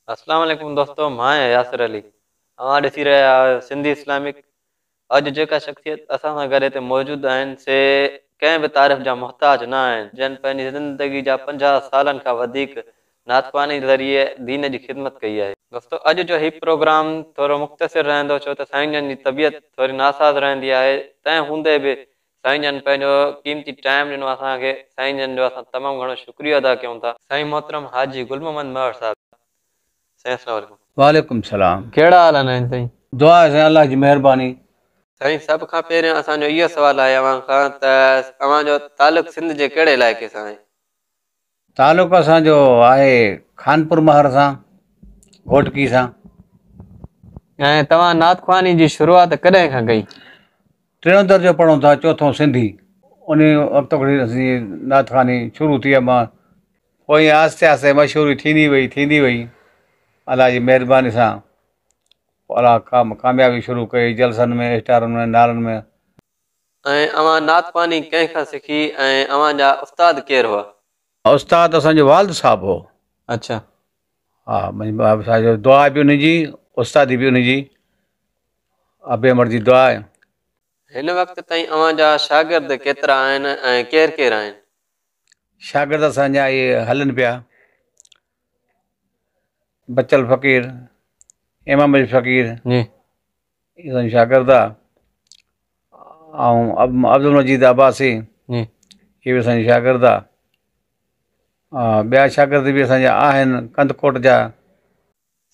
अस्सलाम वालेकुम दोस्तों, मां यासिर अली। अवां ॾिसी रहिया आहियो सिंधी इस्लामिक। अॼु जेका शख़्सियत असां सां गॾु हिते मौजूदु आहिनि से कंहिं बि तारीफ़ जा मुहताज न आहिनि, जिन पंहिंजी ज़िंदगी जा 50 सालनि खां वधीक नातक़वानी ज़रिए दीन जी ख़िदमत कई आहे। दोस्तों, अॼु जो हीउ प्रोग्राम थोरो मुख़्तसिर रहंदो, छो त साईं जन जी तबियत थोरी नासाज़ रहंदी आहे। तंहिं हूंदे बि साईं जन पंहिंजो कीमती टाइम ॾिनो असांखे। साईं जन जो असां तमामु घणो शुक्रिया अदा कयूं था। साईं मोहतरम हाजी गुल मोहम्मद महर साहब, साईं अस्सलाम वालेकुम। वालेकुम सलाम। कहिड़ा हाल आहिनि साईं? दुआ है अल्लाह जी मेहरबानी। साईं, सभ खां पहिरियों असांजो इहो सुवालु आहे अव्हां खां त अव्हांजो तालुक़ु सिंध जे कहिड़े इलाइक़े सां आहे? तालुक़ु असांजो आहे खानपुर महर सां, घोटकी सां। ऐं तव्हां नातख़वानी जी शुरूआति कॾहिं खां कई? टियों दर्जो पढ़ूं था, चौथों सिंधी। उन वक़्त खां असीं नातख़ानी शुरू थी आहे। मां पोइ आहिस्ते आहिस्ते मशहूरी थींदी वई अल्लाह जी महिरबानी सां। अलाह कामयाबी शुरू कई जलसनि में, इश्तारनि में, नारनि में। ऐं अव्हां नातख़वानी कंहिं खां सिखी ऐं अव्हांजा उस्ताद केरु हुआ? उस्ताद असांजो वालिद साहबु हो। अच्छा। हा, मुंहिंजी असांजो दुआ बि उनजी, उस्तादी बि उनजी, अबे अमर जी दुआ आहे। हिन वक़्त ताईं अव्हांजा शागिर्द केतिरा आहिनि ऐं केरु केरु आहिनि? शागिर्द असांजा इहे हलनि पिया। बचल फ़क़ीर, इमाम फ़क़ीर, जी। इहे असांजा शागिर्द आहे। ऐं अब्दुल मजीद अब्बासी, जी। इहे बि असांजा शागिर्द आहे। ॿिया शागिर्द बि असांजा आहिनि कंदकोट जा।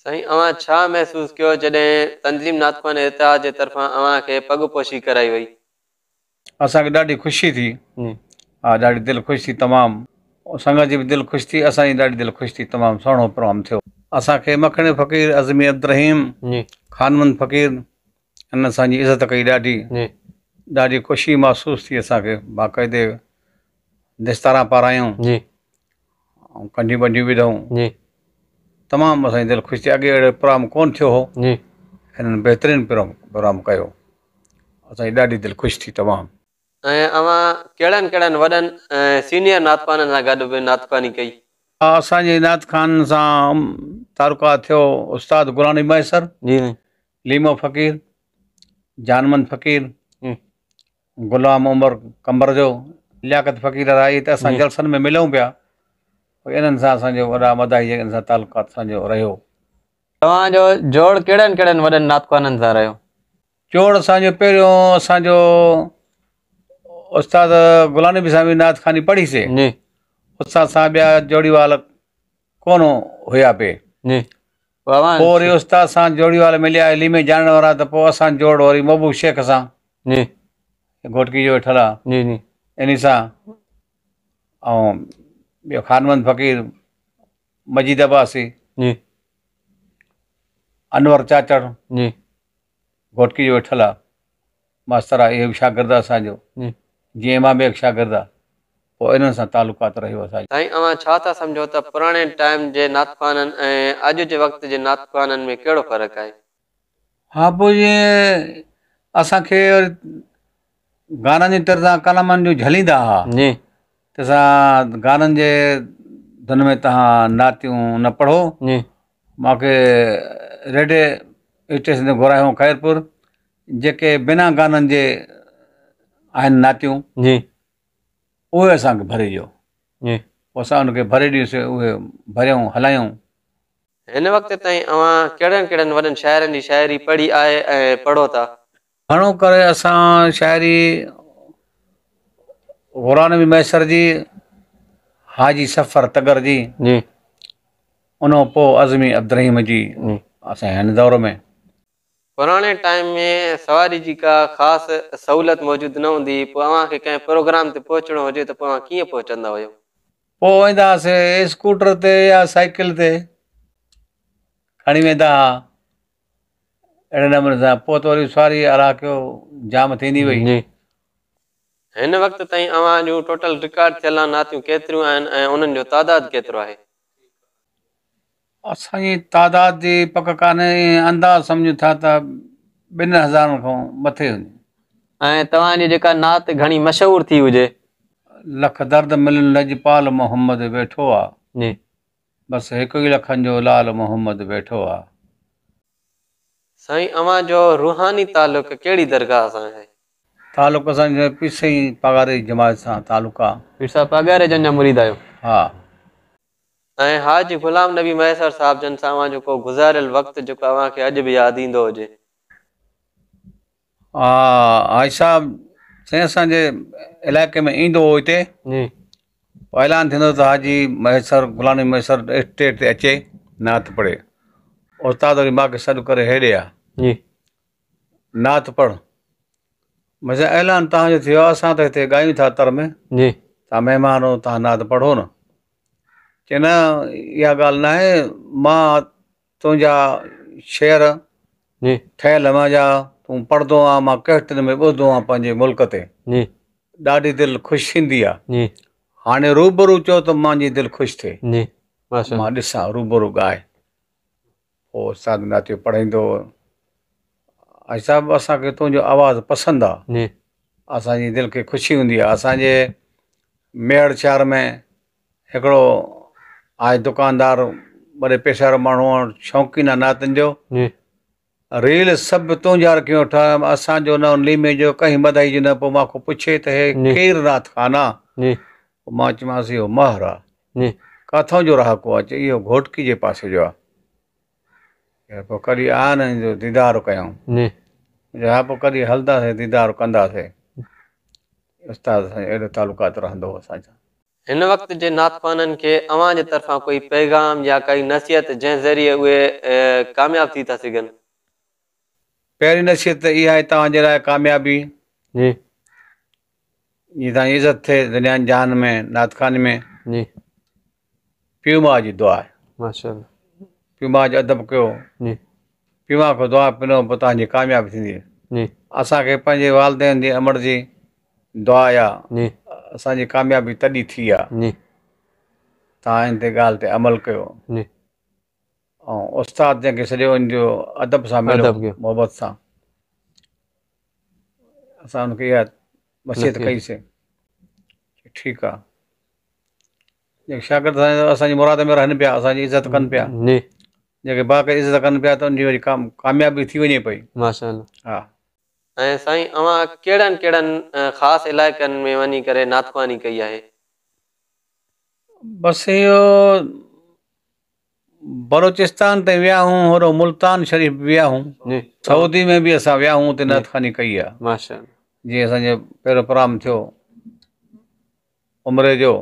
साईं, अव्हां छा महसूसु कयो जॾहिं तंज़ीम नातख़वानी इतिहाद जे तरफ़ां अव्हांखे पगपोशी कराई वई? असांखे ॾाढी ख़ुशी थी। हा, ॾाढी दिलि ख़ुशि थी तमामु। संगत जी बि दिलि ख़ुशि थी, असांजी ॾाढी दिलि ख़ुशि थी। तमामु सुहिणो प्रोग्राम थियो। असांखे मखणे फ़क़ीर, अज़मी अब्दुर्रहीम, खानमंद फ़क़ीर, हिन असांजी इज़त कई। ॾाढी ख़ुशी महसूसु थी असांखे। बाक़ाइदे दिस्तारां पारायूं ऐं कंढियूं बंढियूं विधऊं। तमामु असांजी दिलि ख़ुशि थी। अॻे अहिड़ो प्रोग्राम कोन थियो हो। हिननि बहितरीनु प्रोग्राम कयो। असांजी ॾाढी दिलि ख़ुशि थी तमामु। ऐं अव्हां कहिड़नि कहिड़नि वॾनि सीनियर नातख़वाननि सां गॾु बि नातख़वानी कई? असांजे नातख़ान सां तालुक़ात थियो उस्ताद गुलाम नबी मैसर, लीमो फ़क़ीर, जानमंद फ़क़ीर, गुलाम उमर कंबर जो, लियाकत फ़क़ीर आई त असां जलसनि में मिलूं पिया। इन्हनि सां असांजो वॾा मदाही इन्हनि सां तालुक़ात असांजो रहियो। तव्हांजो जोड़ कहिड़नि कहिड़नि वॾनि नातख़वाननि सां रहियो? जोड़ असांजो पहिरियों असांजो उस्ताद गुलाम नबी सां बि नातख़ानी पढ़ीसीं। उस्ताद सां ॿिया जोड़ीवाल कोन हुया पिए। पोइ वरी उस्ताद सां जोड़ीवाल मिलिया लीमे ॼाणण वारा, त पोइ असां जोड़ वरी महबूब शेख सां, घोटकी जो वेठल आहे, इन सां। ऐं ॿियो खानमंद फ़क़ीर, मजीद अब्बासी, अनवर चाचड़, घोटकी जो वेठल आहे, मास्तर आहे। इहे बि शागिर्द असांजो, जीअं मां बि हिकु शागिर्द आहे। पोइ इन्हनि सां तालुक़ात रहियो असांजो। साईं, अव्हां छा था सम्झो त पुराणे टाइम जे नातख़वाननि ऐं अॼु जे वक़्त जे नातख़वाननि में कहिड़ो फ़र्क़ु आहे? हा, पोइ जीअं असांखे गाननि जी तरफ़ां कलामनि जो झलींदा हुआ, तंहिंसां गाननि जे धुन में तव्हां नातियूं न पढ़ो। मूंखे रेडियो स्टेशन ते घुरायो ख़ैरपुर, जेके बिना गाननि जे आहिनि नातियूं, उहे असांखे भरे ॾियो। पोइ असां उनखे भरे ॾियोसीं, उहे भरियूं हलायूं। हिन वक़्त ताईं अव्हां कहिड़नि कहिड़नि वॾनि शाइरनि जी शाइरी पढ़ी आहे ऐं पढ़ो था? घणो करे असां शाइरी गुलाम नबी मैसर जी, हाजी सफ़र तगर जी, उन खां पोइ अज़मी अब्दुर्रहीम जी, असांजे हिन दौर में। पुराणे टाइम में सवारी जी का ख़ासि सहूलियत मौजूदु न हूंदी। पोइ अव्हांखे कंहिं प्रोग्राम ते पहुचणो हुजे त पोइ अव्हां कीअं पहुचंदा हुयो? पोइ वेंदा हुआसीं स्कूटर ते या साइकिल ते खणी वेंदा हुआ। अहिड़े नमूने सां पोइ त वरी सवारी हालांकि जाम थींदी वई। हिन वक़्त ताईं अव्हां जूं टोटल रिकॉर्ड थियल नातियूं केतिरियूं आहिनि ऐं उन्हनि जो तादादु केतिरो आहे? असांजी तादाद जी पक कान्हे, अंदाज़ सम्झूं था त 2000 खां मथे हुजे। ऐं तव्हांजी जेका नात घणी मशहूरु थी हुजे? लख दर्द मिलन लजपाल मोहम्मद वेठो आहे, बसि 1 लखनि जो लाल मोहम्मद वेठो आहे। साईं अवां जो रूहानी तालुक कहिड़ी दरगाह सां आहे? तालुक असांजे पीर साईं पगारी जमात सां तालुक आहे। पीर साहिब पगारे जन जा मुरीद आहियो? हा। ऐं हाजी गुलाम नबी मैसर साहिब जन सां अवां जो को गुज़ारियल वक़्तु जेको अव्हांखे अॼु बि यादि ईंदो हुजे? हा हाजी साहिबु साईं असांजे इलाइक़े में ईंदो हो हिते, ऐलान थींदो त हाजी मैसर गुलाम नबी मैसर स्टेज ते अचे नात पढ़े। उस्ताद वरी मूंखे सॾु करे हेॾे आहे, नात पढ़। मुंहिंजो ऐलान तव्हांजो थियो आहे, असां त हिते ॻायूं था तर में, तव्हां महिमान हो, तव्हां नात पढ़ो न। चए न इहा ॻाल्हि न आहे, मां तुंहिंजा शेर ठहियल मुंहिंजा तूं पढ़ंदो आहीं, मां कैसेटनि में ॿुधंदो आहियां पंहिंजे मुल्क ते, ॾाढी दिलि ख़ुशि थींदी आहे। हाणे रूबरू चओ त मुंहिंजी दिलि ख़ुशि थिए, मां ॾिसां रूबरू ॻाए। पोइ उस्ताद नातियूं पढ़ाईंदो। हाजी साहिबु असांखे तुंहिंजो आवाज़ु पसंदि आहे, असांजी दिलि खे ख़ुशी हूंदी आहे। असांजे मेड़ शहर में हिकिड़ो आहे दुकानदार, वॾे पेशे वारो माण्हू, शौक़ीन आहे नातनि जो, रील सभु तुंहिंजा रखियो ठाहे, असांजो न लीमे जो कहीं बधाई जो न। पोइ मां को पुछे त हे केरु नात खान आहे? मां चयोमांसि इहो महर आहे। किथां जो रहाको आहे? चई इहो घोटकी जे पासे जो आहे। पोइ कॾहिं आ न जो दीदार कयूं? हा पोइ कॾहिं हलंदासीं दीदार कंदासीं। उस्ताद सां अहिड़ो तालुकात रहंदो हो असांजो। हिन वक़्त जे नातख़वाननि खे अवां जे तरफ़ां कोई पैगाम या काई नसीहत जंहिं ज़रिए उहे कामयाब थी था सघनि? पहिरीं नसीहत इहा आहे तव्हांजे लाइ कामयाबी, जीअं तव्हांजी इज़त थिए दुनिया जहान में, नातख़ाने में, पीउ माउ जी दुआ आहे। माशाअल्लाह, पीउ माउ जो अदब कयो, पीउ माउ खां दुआ पिनो, पोइ तव्हांजी कामयाबी थींदी। असांखे पंहिंजे वालदेन जी अमड़ जी दुआ आहे, असांजी कामयाबी तॾहिं थी आहे। तव्हां हिन ते ॻाल्हि ते अमल कयो। ऐं उस्ताद जंहिंखे सॼो हिनजो अदब सां मिलो, मोहबत सां, असां हुनखे इहा वसियत कईसीं। ठीकु आहे, जेके शागिर्द असांजी मुराद में रहनि पिया, असांजी इज़त कनि पिया, जेके बाक़ी इज़त कनि पिया, त उनजी वरी कामयाबी थी वञे पई। माशाअल्लाह। हा। ऐं साईं अवां कहिड़नि कहिड़नि ख़ासि इलाइक़नि में वञी करे नातख़वानी कई आहे? बसि इहो बलोचिस्तान ते विया हूं, होॾो मुल्तान शरीफ़ विया हूं, सऊदी में बि असां विया हूं, हुते नातख़वानी कई आहे। माशाअल्लाह। जीअं असांजो पहिरियों प्रोग्राम थियो उमिरे जो,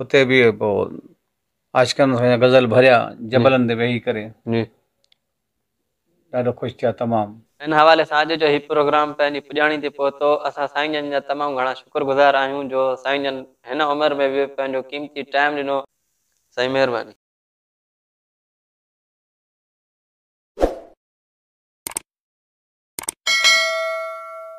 हुते बि पोइ आशिक़नि सां गज़ल भरिया, जबलनि ते वेही करे, ॾाढो ख़ुशि थिया तमामु। हिन हवाले सां अॼु जो हीउ प्रोग्राम पंहिंजी पुॼाणी ते पहुतो। असां साईं जन जा तमामु घणा शुक्रगुज़ार आहियूं जो साईं जन हिन उमिरि में बि पंहिंजो क़ीमती टाइम ॾिनो। साईं महिरबानी।